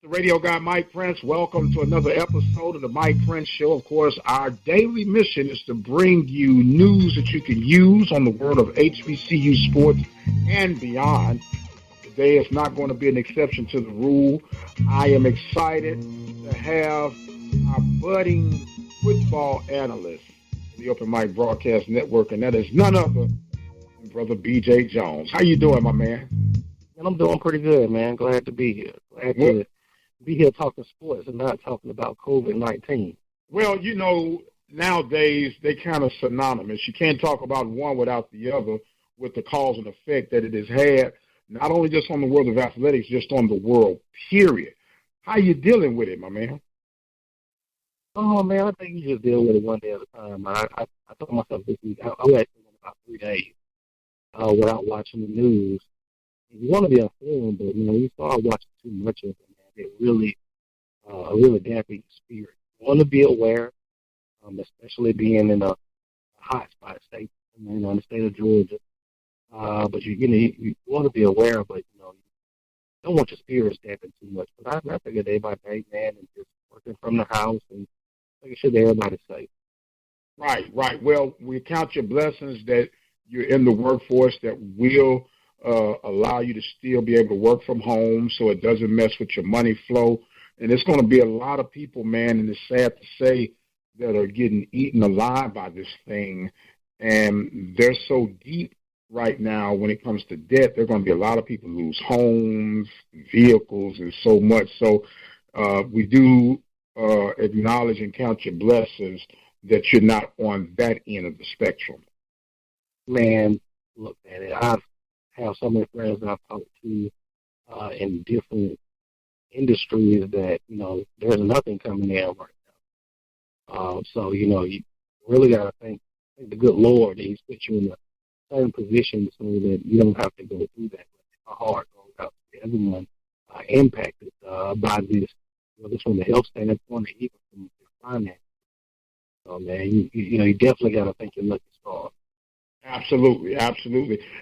The radio guy, Mike Prince. Welcome to another episode of the Mike Prince Show. Of course, our daily mission is to bring you news that you can use on the world of HBCU sports and beyond. Today is not going to be an exception to the rule. I am excited to have our budding football analyst for the Open Mic Broadcast Network, and that is none other than Brother B.J. Jones. How you doing, my man? And I'm doing pretty good, man. Glad to be here. Glad to be here talking sports and not talking about COVID-19. Well, you know, nowadays they kind of synonymous. You can't talk about one without the other with the cause and effect that it has had, not only just on the world of athletics, just on the world, period. How you dealing with it, my man? Oh, man, I think you just deal with it one day at a time. I told myself this week, I went about 3 days without watching the news. You want to be informed, but, you start watching too much of it, man. It really dampens your spirit. You want to be aware, especially being in a hot spot state, in the state of Georgia. But you want to be aware, but you don't want your spirits dampened too much. But I figure day by day, man, and just working from the house and making sure that everybody's safe. Right. Well, we count your blessings that you're in the workforce that will allow you to still be able to work from home so it doesn't mess with your money flow. And it's going to be a lot of people, man, and it's sad to say, that are getting eaten alive by this thing. And they're so deep right now when it comes to debt. There are going to be a lot of people lose homes, vehicles, and so much. So we do acknowledge and count your blessings that you're not on that end of the spectrum. Man, look at it. I have so many friends that I've talked to in different industries that, there's nothing coming in right now. So, you really got to thank the good Lord that He's put you in a certain position so that you don't have to go through that. My heart goes out to everyone impacted by this, just from the health standpoint, even from the finance. So, man, you definitely got to thank your lucky stars. Absolutely.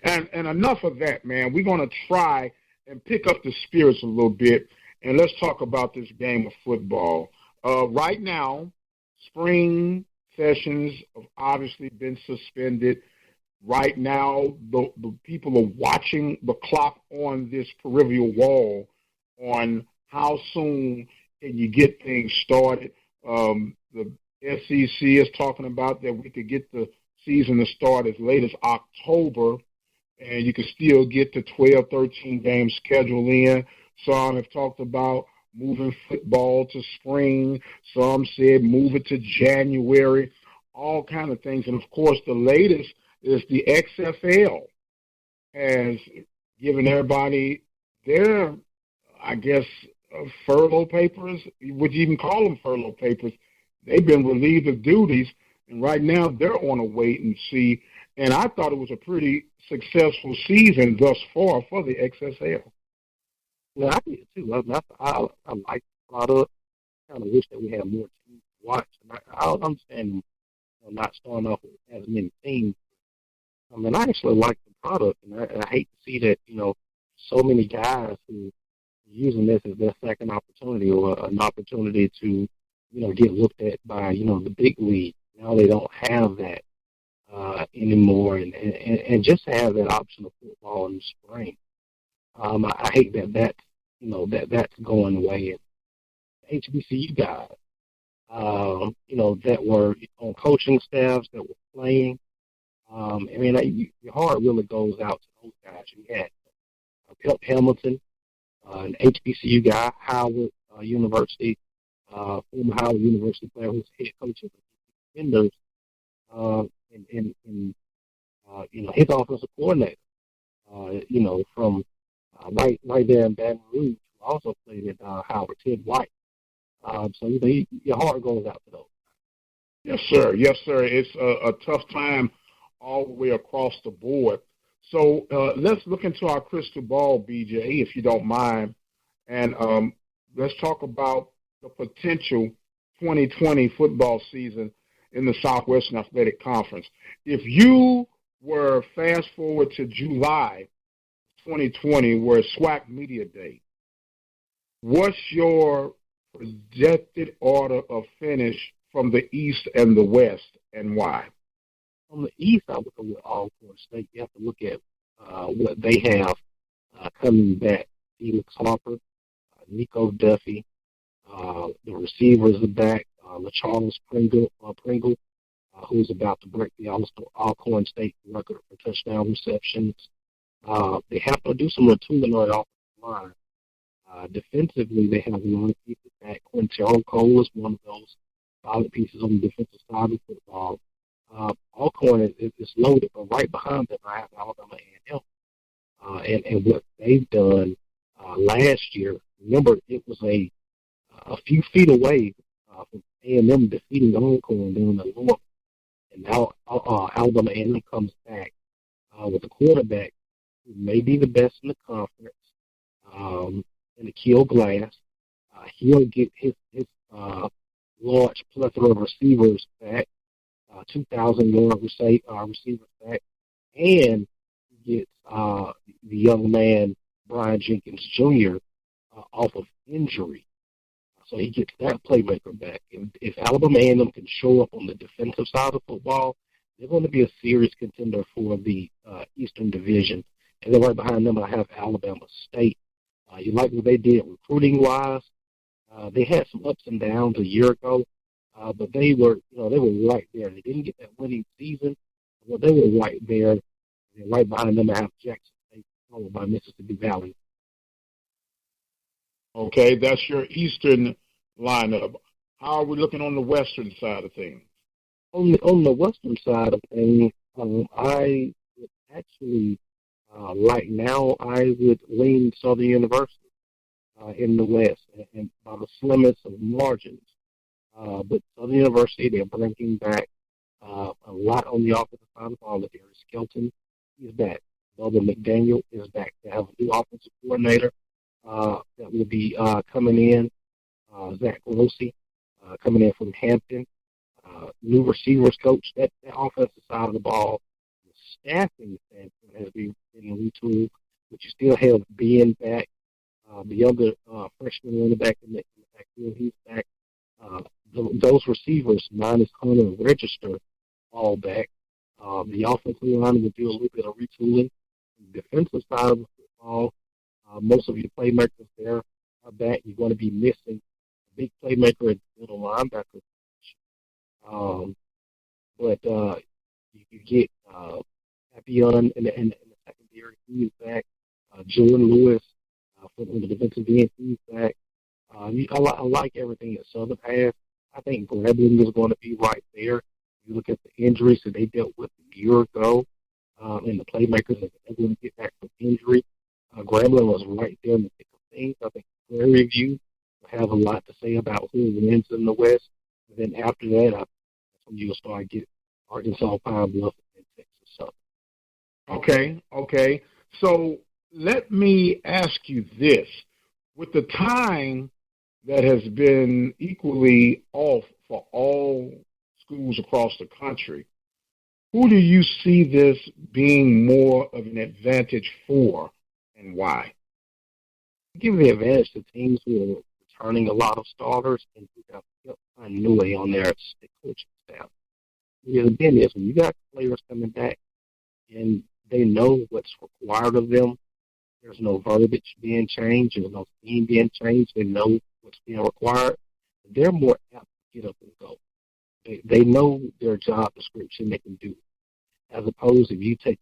And enough of that, man. We're going to try and pick up the spirits a little bit, and let's talk about this game of football. Right now, spring sessions have obviously been suspended. Right now, the people are watching the clock on this peripheral wall on how soon can you get things started. The SEC is talking about that we could get the season to start as late as October, and you can still get the 12, 13 game schedule in. Some have talked about moving football to spring. Some said move it to January, all kind of things. And, of course, the latest is the XFL has given everybody their, furlough papers. Would you even call them furlough papers? They've been relieved of duties. And right now, they're on a wait and see. And I thought it was a pretty successful season thus far for the XFL. Yeah, I did too. I like the product. I kind of wish that we had more teams to watch. And I understand not starting off with as many teams. I actually like the product, and I hate to see that, so many guys who are using this as their second opportunity or an opportunity to, get looked at by, the big league. Now they don't have that anymore, and just have that option of football in the spring. I hate that's going away. And HBCU guys, that were on coaching staffs that were playing. Your heart really goes out to those guys. You had Pep Hamilton, an HBCU guy, Howard University, former Howard University player who's head coach of the defenders, and his offensive coordinator, from right there in Baton Rouge, who also played at Howard, Ted White. So your heart goes out to those. Yes, sir. It's a tough time all the way across the board. So let's look into our crystal ball, BJ, if you don't mind, and let's talk about the potential 2020 football season in the Southwestern Athletic Conference. If you were fast forward to July 2020, where SWAC Media Day, What's your projected order of finish from the East and the West, and why? On the East, I would go with Alcorn State. You have to look at what they have coming back. Felix Harper, Nico Duffy, the receivers are back. LaCharles Pringle, who's about to break the Alcorn State record for touchdown receptions. They have to do some retooling on the offensive line. Defensively, they have a lot of pieces back. Quintero Cole is one of those solid pieces on the defensive side of football. Alcorn is loaded, but right behind them, I have Alabama A&M. And what they've done last year, remember, it was a few feet away from A&M defeating Alcorn down the North. And now Alabama A&M comes back with a quarterback who may be the best in the conference, in Akil Glass. He'll get his large plethora of receivers back, 2,000-yard receivers back, and gets the young man, Brian Jenkins Jr., off of injury. So he gets that playmaker back. And if Alabama A&M can show up on the defensive side of football, they're going to be a serious contender for the Eastern Division. And then right behind them, I have Alabama State. You like what they did recruiting-wise. They had some ups and downs a year ago, but they were right there. They didn't get that winning season, but they were right there. And right behind them, I have Jackson State, followed by Mississippi Valley. Okay, that's your Eastern lineup. How are we looking on the Western side of things? On the Western side of things, I would actually, right now, I would lean Southern University in the West, and by the slimmest of margins. But Southern University, they're bringing back a lot on the offensive side of the ball. Darius Skelton is back. Bubba McDaniel is back. They have a new offensive coordinator that will be coming in. Zach Rossi coming in from Hampton. New receivers coach. That offensive side of the ball, the staffing standpoint has been retooled, but you still have Ben back. The younger freshman running back in the backfield, he's back. Those receivers, minus Hunter and Register, all back. The offensive line will do a little bit of retooling. The defensive side of the football, most of your playmakers there are back. You're going to be missing a big playmaker at the middle linebacker. But you get Papillon in the secondary. He's back. Jordan Lewis from the defensive end. He's back. I like everything that Southern has. I think Grambling is going to be right there. You look at the injuries that they dealt with a year ago, and the playmakers that they're going to get back from injury. Grambling was right there in the thick of things. I think Prairie View will have a lot to say about who wins in the West. And then after that, that's when you'll start getting Arkansas, Pine Bluff, and Texas Southern. Okay. So let me ask you this. With the time that has been equally off for all schools across the country, who do you see this being more of an advantage for, and why? Give the advantage to teams who are returning a lot of starters and who have kept continuity on their coaching staff. The thing is, when you got players coming back and they know what's required of them, there's no verbiage being changed, there's no scheme being changed, they know what's being required, they're more apt to get up and go. They know their job description, they can do it. As opposed if you take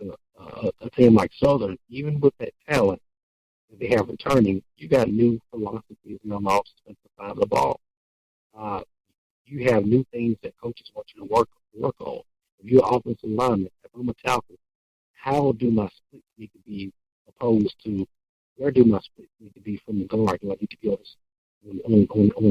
a team like Southern, even with that talent that they have returning, you got new philosophies on the offensive side of the ball. You have new things that coaches want you to work on. If you're an offensive lineman, if I'm a tackle, how do my splits need to be opposed to where do my splits need to be from the guard? Do I need to be on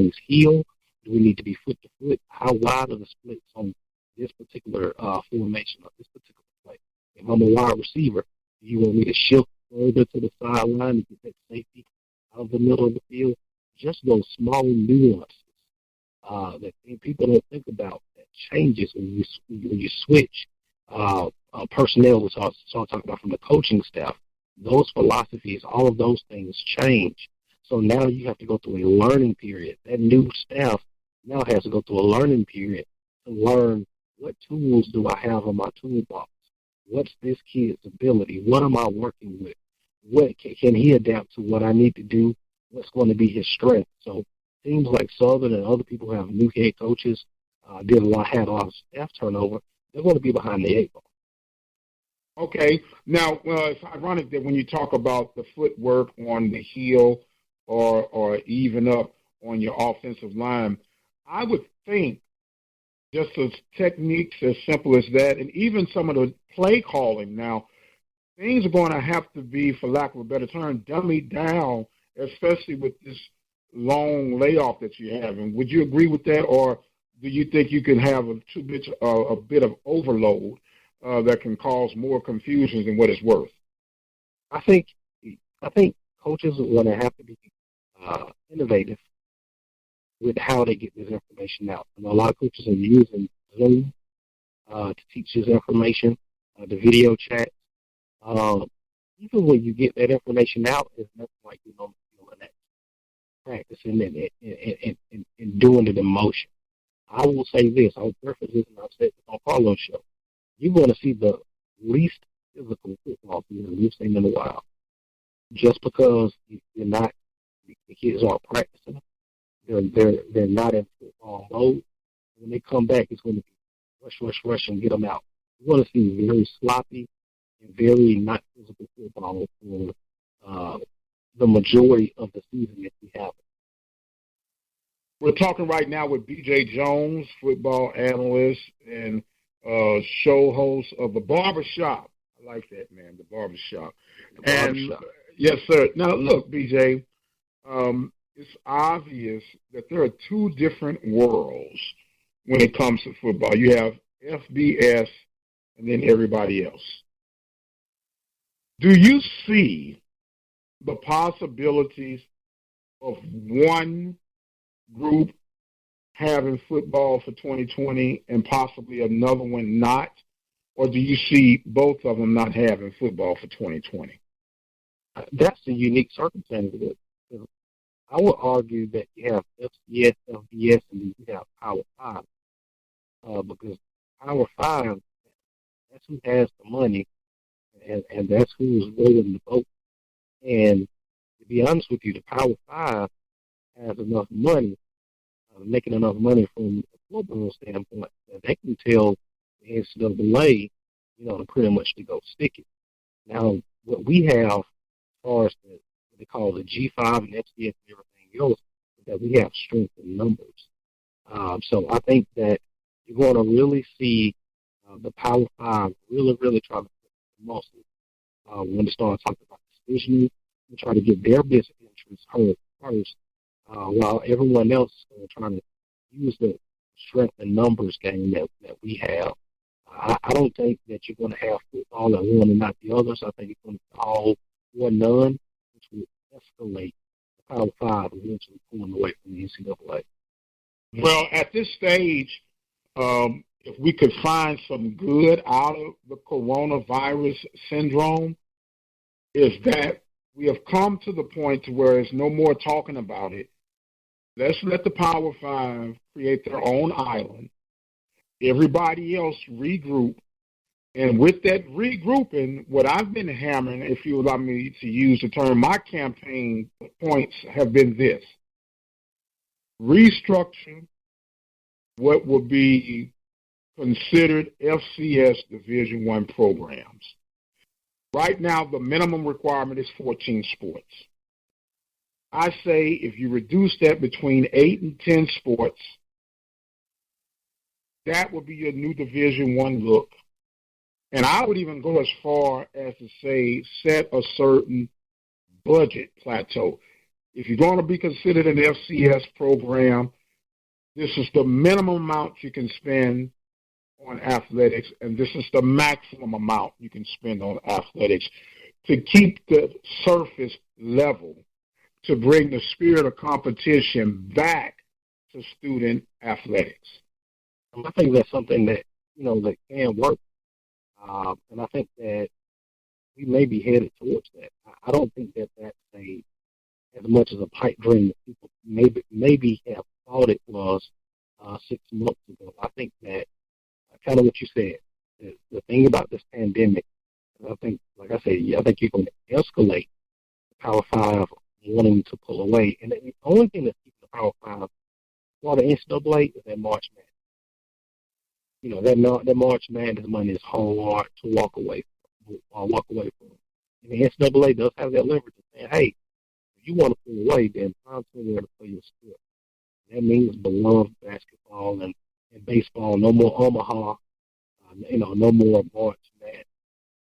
his heel? Do we need to be foot to foot? How wide are the splits on this particular formation or this particular play? If I'm a wide receiver, do you want me to shift further to the sideline to get that safety out of the middle of the field? Just those small nuances that people don't think about that changes when you switch personnel. We start talking about from the coaching staff. Those philosophies, all of those things change. So now you have to go through a learning period. That new staff now has to go through a learning period to learn what tools do I have on my toolbox. What's this kid's ability? What am I working with? What can he adapt to what I need to do? What's going to be his strength? So teams like Southern and other people who have new head coaches had a lot of staff turnover. They're going to be behind the eight ball. Okay. Now, it's ironic that when you talk about the footwork on the heel or even up on your offensive line, I would think just as techniques as simple as that, and even some of the play calling now, things are going to have to be, for lack of a better term, dummied down, especially with this long layoff that you have. And would you agree with that, or do you think you can have a bit of overload that can cause more confusion than what it's worth? I think coaches are going to have to be innovative with how they get this information out. And a lot of coaches are using Zoom to teach this information, the video chat. Even when you get that information out, it's nothing like that practicing and doing it in motion. I will say this, I'll preface this, and I've said this on Carlos' show. You're going to see the least physical football season we've seen in a while. Just because the kids aren't practicing, they're not in football mode. When they come back, it's going to be rush, and get them out. You're going to see very sloppy and very not physical football for the majority of the season that we have. We're talking right now with B.J. Jones, football analyst and show host of The Barbershop. I like that, man, The Barbershop. Yes, sir. Now, look, B.J., it's obvious that there are two different worlds when it comes to football. You have FBS and then everybody else. Do you see the possibilities of one group having football for 2020 and possibly another one not? Or do you see both of them not having football for 2020? That's the unique circumstance of it. I would argue that you have FCS, FBS, and then you have Power 5. Because Power 5, that's who has the money, and that's who's rolling the boat. And to be honest with you, the Power 5 has enough money, making enough money from a football standpoint, that they can tell the NCAA, to pretty much to go stick it. Now, what we have as far as what they call the G5 and FCS and everything else, is that we have strength in numbers. So I think that you're going to really see the Power 5 really try to put the muscle when they start talking about decisioning and try to get their best interests heard first, while everyone else is trying to use the strength and numbers game that we have. I don't think that you're going to have football at one and not the others. I think it's going to be all or none, which will escalate the Power 5 eventually pulling away from the NCAA. Well, at this stage, if we could find some good out of the coronavirus syndrome, is that we have come to the point to where there's no more talking about it. Let's let the Power 5 create their own island. Everybody else regroup. And with that regrouping, what I've been hammering, if you allow me to use the term, my campaign points have been this. Restructure what will be considered FCS Division I programs. Right now, the minimum requirement is 14 sports. I say if you reduce that between 8 and 10 sports, that would be your new Division I look. And I would even go as far as to say set a certain budget plateau. If you're going to be considered an FCS program, this is the minimum amount you can spend on athletics, and this is the maximum amount you can spend on athletics to keep the surface level, to bring the spirit of competition back to student athletics. And I think that's something that, that can work. And I think that we may be headed towards that. I don't think that that's a as much as a pipe dream that people maybe have thought it was 6 months ago. I think that kind of what you said. The thing about this pandemic, I think, like I said, I think you're going to escalate the Power Five wanting to pull away, and the only thing that's keeping the Power Five for the NCAA is that March Madness. You know, that March Madness money is hard to walk away from. And the NCAA does have that leverage of saying, hey, if you want to pull away, then find somewhere to play your sport. That means beloved basketball and baseball. No more Omaha. No more March Madness.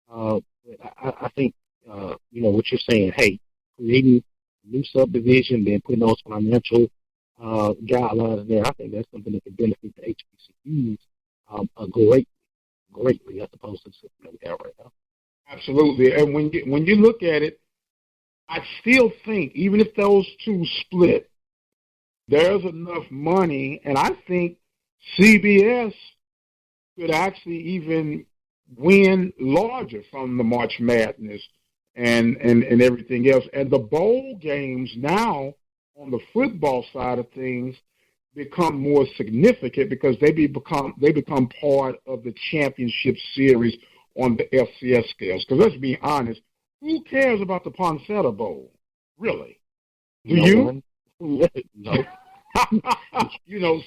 But I think, what you're saying, hey, creating a new subdivision, then putting those financial guidelines there, I think that's something that can benefit the HBCUs greatly as opposed to the system that we have right now. Absolutely. And when you look at it, I still think even if those two split, there's enough money, and I think CBS could actually even win larger from the March Madness and everything else. And the bowl games now on the football side of things become more significant because they become part of the championship series on the FCS scales. Because let's be honest, who cares about the Ponseti Bowl? Really? Do you? No.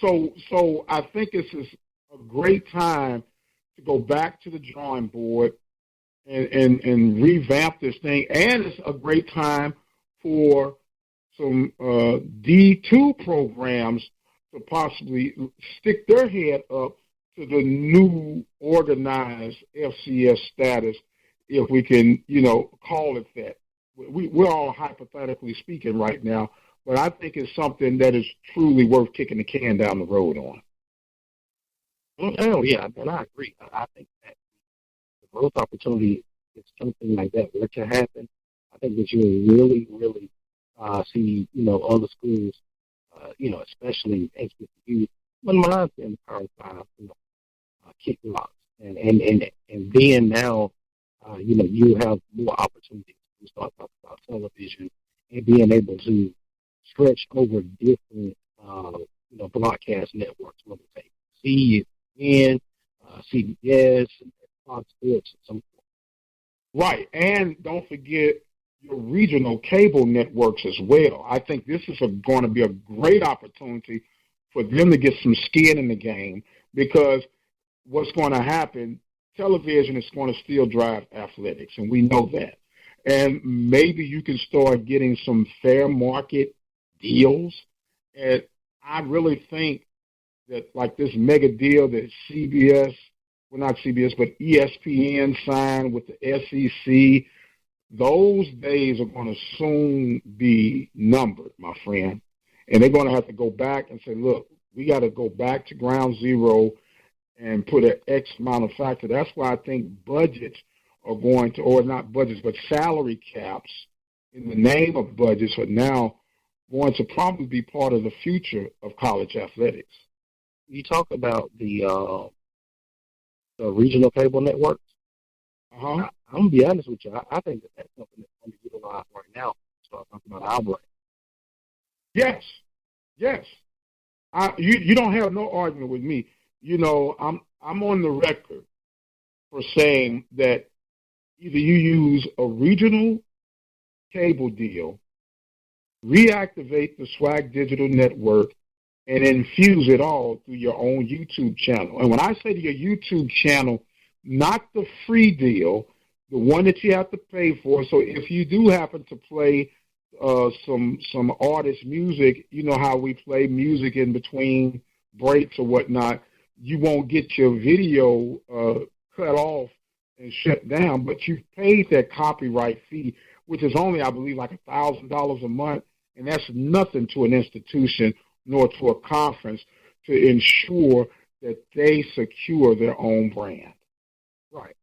So I think this is a great time to go back to the drawing board and revamp this thing. And it's a great time for some D2 programs to possibly stick their head up to the new organized FCS status, if we can, call it that. We're all hypothetically speaking right now, but I think it's something that is truly worth kicking the can down the road on. Oh, yeah, and I agree. I think that the growth opportunity is something like that were to happen. I think that you will really, really see, other schools, especially HBCU, one mind in the Power Five, kick rocks. And then now, you have more opportunities to start talking about television and being able to stretch over different, broadcast networks, whether it's ABC, ESPN, CBS, Fox Sports, and so forth. Right, and don't forget your regional cable networks as well. I think this is going to be a great opportunity for them to get some skin in the game, because what's going to happen, television is going to still drive athletics, and we know that. And maybe you can start getting some fair market deals. And I really think that, like this mega deal that not CBS, but ESPN signed with the SEC, those days are going to soon be numbered, my friend. And they're going to have to go back and say, look, we got to go back to ground zero and put an X amount of factor. That's why I think budgets are going to, or not budgets, but salary caps in the name of budgets are now going to probably be part of the future of college athletics. You talk about the regional cable networks. I'm going to be honest with you. I think that's something that's underutilized right now. Start talking about our brand. Yes. You don't have no argument with me. I'm on the record for saying that either you use a regional cable deal, reactivate the Swag Digital Network, and infuse it all through your own YouTube channel. And when I say to your YouTube channel, not the free deal, the one that you have to pay for. So if you do happen to play some artist music, you know how we play music in between breaks or whatnot, you won't get your video cut off and shut down, but you've paid that copyright fee, which is only, I believe, like $1,000 a month, and that's nothing to an institution nor to a conference to ensure that they secure their own brand. Right.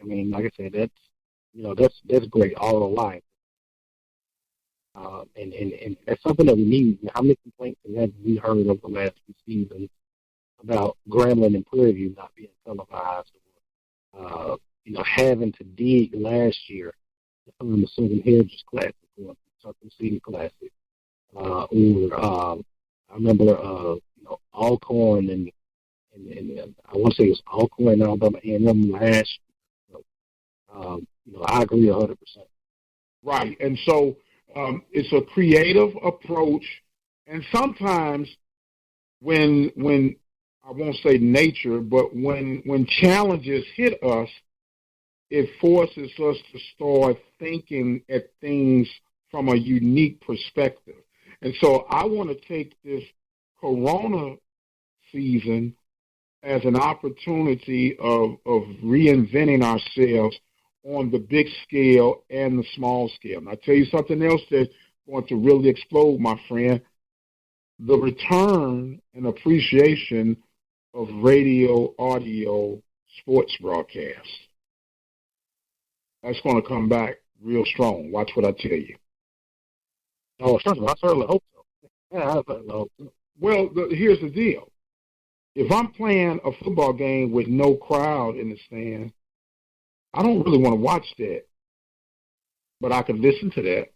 I mean, like I said, that's great all along. And that's something that we need. How many complaints have we heard over the last few seasons about Grambling and Prairie View not being televised, or having to dig last year to find the Southern Heritage Classic, or Ponseti Classic, or I remember Alcorn and I want to say it was Alcorn, Alabama, A&M last. I agree 100%. Right, and so it's a creative approach, and sometimes when I won't say nature, but when challenges hit us, it forces us to start thinking at things from a unique perspective. And so I want to take this Corona season as an opportunity of reinventing ourselves on the big scale and the small scale. And I tell you something else that's going to really explode, my friend, the return and appreciation of radio, audio, sports broadcasts. That's going to come back real strong. Watch what I tell you. Oh, I certainly hope so. Yeah, I certainly hope so. Well, here's the deal. If I'm playing a football game with no crowd in the stand, I don't really want to watch that. But I can listen to that.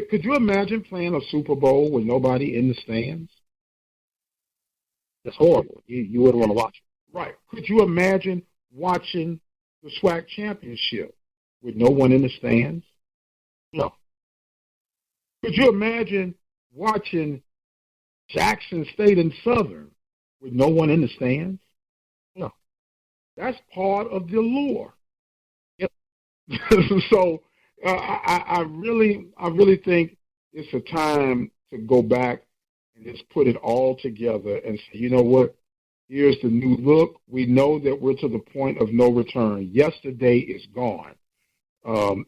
Could you imagine playing a Super Bowl with nobody in the stands? That's horrible. You wouldn't want to watch it. Right. Could you imagine watching the SWAC championship with no one in the stands? No. Could you imagine watching Jackson State and Southern with no one in the stands? No. That's part of the allure. Yep. So I really think it's a time to go back and just put it all together and say, you know what? Here's the new look. We know that we're to the point of no return. Yesterday is gone.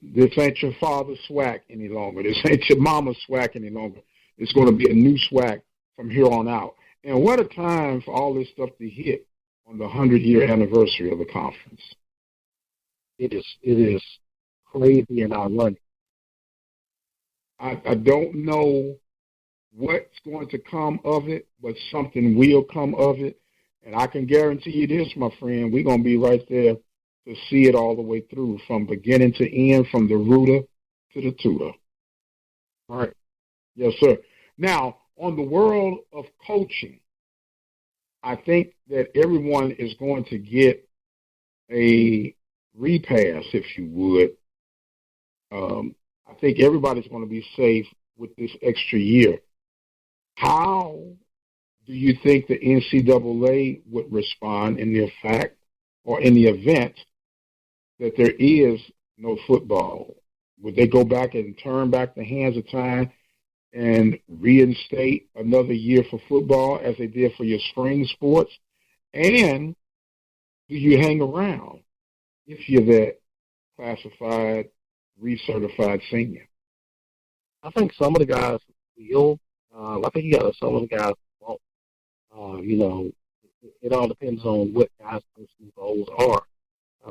This ain't your father's SWAC any longer. This ain't your mama's SWAC any longer. It's going to be a new SWAC from here on out. And what a time for all this stuff to hit on the 100-year anniversary of the conference. It is crazy and ironic. I don't know what's going to come of it, but something will come of it. And I can guarantee you this, my friend, we're going to be right there to see it all the way through, from beginning to end, from the rooter to the tutor. All right. Yes, sir. Now, on the world of coaching, I think that everyone is going to get a repass, if you would. I think everybody's going to be safe with this extra year. How do you think the NCAA would respond in the fact or in the event that there is no football? Would they go back and turn back the hands of time and reinstate another year for football as they did for your spring sports? And do you hang around if you're that classified, recertified senior? I think some of the guys will. I think you got some of the guys won't. It all depends on what guys' personal goals are.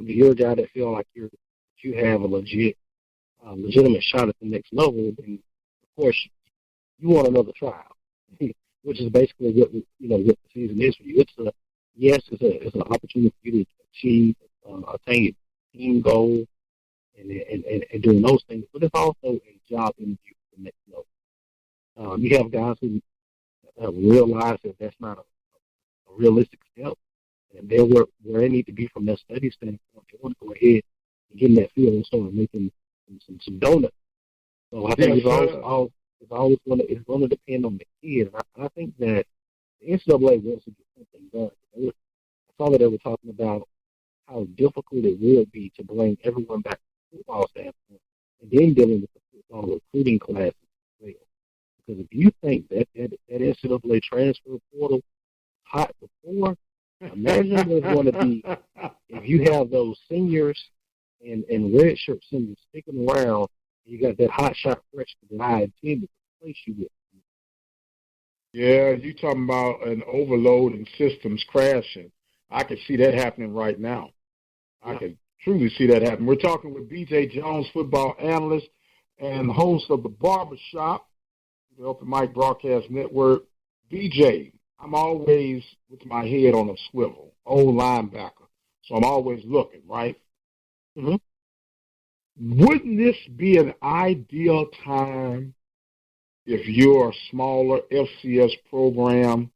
You're a guy that feel like you have a legitimate shot at the next level, then of course you want another trial, which is basically what the season is for you. It's an opportunity for you to attain your team goal and doing those things, but it's also a job interview for the next level. You have guys who have realized that that's not a realistic step, and they're where they need to be from their study standpoint. They want to go ahead and get in that field and start making some donuts. So I think it's always going to depend on the kid. And I think that the NCAA wants to get something done. I saw that they were talking about how difficult it will be to bring everyone back to the football standpoint, and then dealing with the football recruiting class as well. Because if you think that NCAA transfer portal hot before, imagine what it's going to be if you have those seniors and redshirt seniors sticking around, and you got that hot shot freshman that I intended to place you with. Yeah, you talking about an overload and systems crashing. I can see that happening right now. I can truly see that happen. We're talking with B.J. Jones, football analyst and host of the Barbershop, the Open Mic Broadcast Network. B.J., I'm always with my head on a swivel, old linebacker. So I'm always looking, right? Mm-hmm. Wouldn't this be an ideal time if you're a smaller FCS program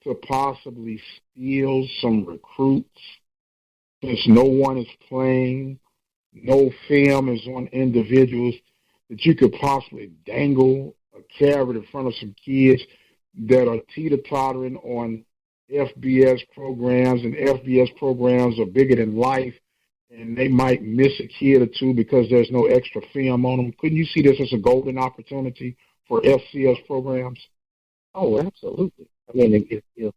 to possibly steal some recruits since no one is playing, no film is on individuals, that you could possibly dangle a carrot in front of some kids that are teeter-tottering on FBS programs, and FBS programs are bigger than life, and they might miss a kid or two because there's no extra film on them? Couldn't you see this as a golden opportunity for FCS programs? Oh, absolutely. I mean, if your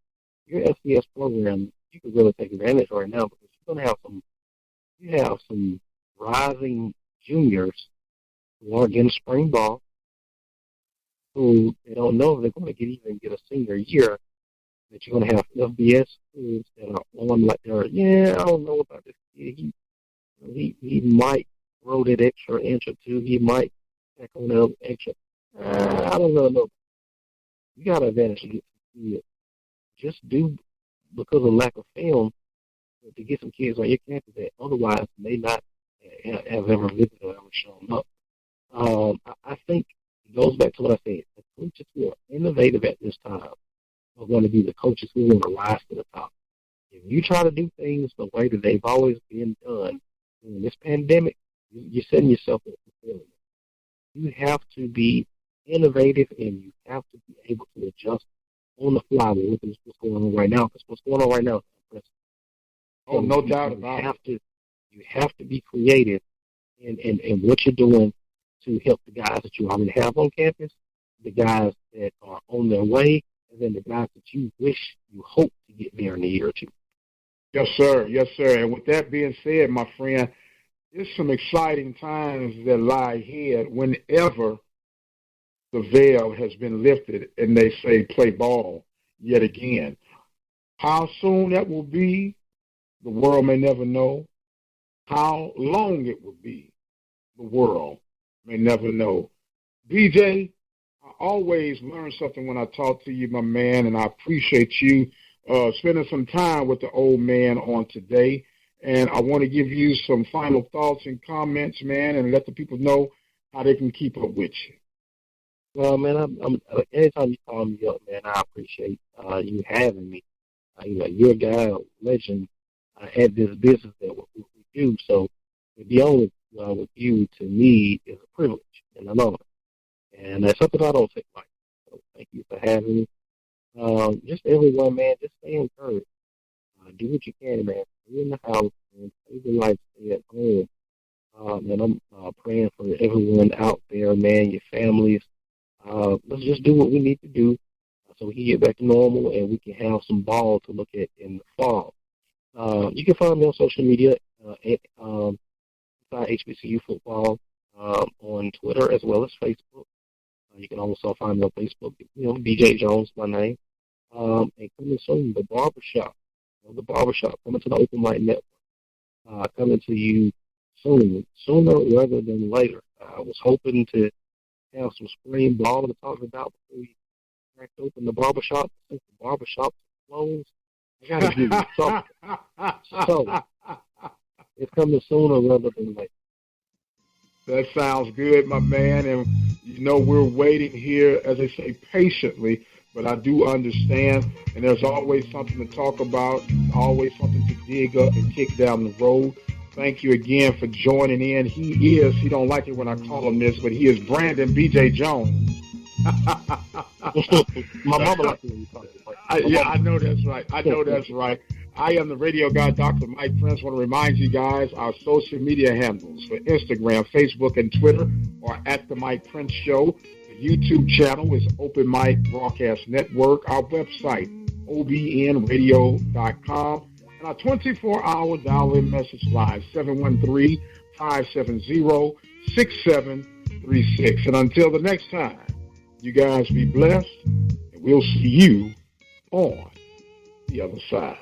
FCS program, you can really take advantage right now because you're going to have some rising juniors who are getting spring ball, who they don't know if they're going to even get a senior year. That you're going to have FBS schools that are on like they're, I don't know about this kid. He might throw that extra inch or two. He might check on the extra. I don't really know. You got an advantage to get some kids. Just do because of lack of film to get some kids on your campus that otherwise may not have ever visited or ever shown up. I think it goes back to what I said. The coaches who are innovative at this time are going to be the coaches who are going to rise to the top. If you try to do things the way that they've always been done in this pandemic, you're setting yourself up for failure. You have to be innovative and you have to be able to adjust on the fly with what's going on right now. Because what's going on right now is impressive. Oh, no doubt about it. You have to be creative in what you're doing to help the guys that you already have on campus, the guys that are on their way, and then the guys that you hope to get there in a year or two. Yes, sir. Yes, sir. And with that being said, my friend, it's some exciting times that lie ahead whenever the veil has been lifted and they say play ball yet again. How soon that will be, the world may never know. How long it will be, the world may never know. BJ, I always learn something when I talk to you, my man, and I appreciate you spending some time with the old man on today. And I want to give you some final thoughts and comments, man, and let the people know how they can keep up with you. Well, man, I'm anytime you call me up, man, I appreciate you having me. You're a guy, a legend at this business that we do. So to be on with you, to me, is a privilege and an honor. And that's something I don't take lightly. So thank you for having me. Just everyone, man, just stay encouraged. Do what you can, man. Stay in the house, man. Stay the life, stay at home. And I'm praying for everyone out there, man, your families. Let's just do what we need to do so we can get back to normal and we can have some ball to look at in the fall. You can find me on social media at HBCU Football on Twitter as well as Facebook. You can also find me on Facebook, DJ Jones, my name. And coming soon, the barbershop. The barbershop coming to the Open Mic Network. Coming to you soon, sooner rather than later. I was hoping to have some spring ball to talk about before we cracked open the barbershop. Since the barbershop is closed, I got to give you something. So, it's coming sooner rather than later. That sounds good, my man. And, we're waiting here, as they say, patiently. But I do understand, and there's always something to talk about, always something to dig up and kick down the road. Thank you again for joining in. He don't like it when I call him this, but he is Brandon B.J. Jones. My mama likes it when you talk about it. I know that's right. I am the radio guy, Dr. Mike Prince. I want to remind you guys, our social media handles for Instagram, Facebook, and Twitter are at The Mike Prince Show. The YouTube channel is Open Mic Broadcast Network. Our website, obnradio.com. And our 24-hour dial-in message line, 713-570-6736. And until the next time, you guys be blessed, and we'll see you on the other side.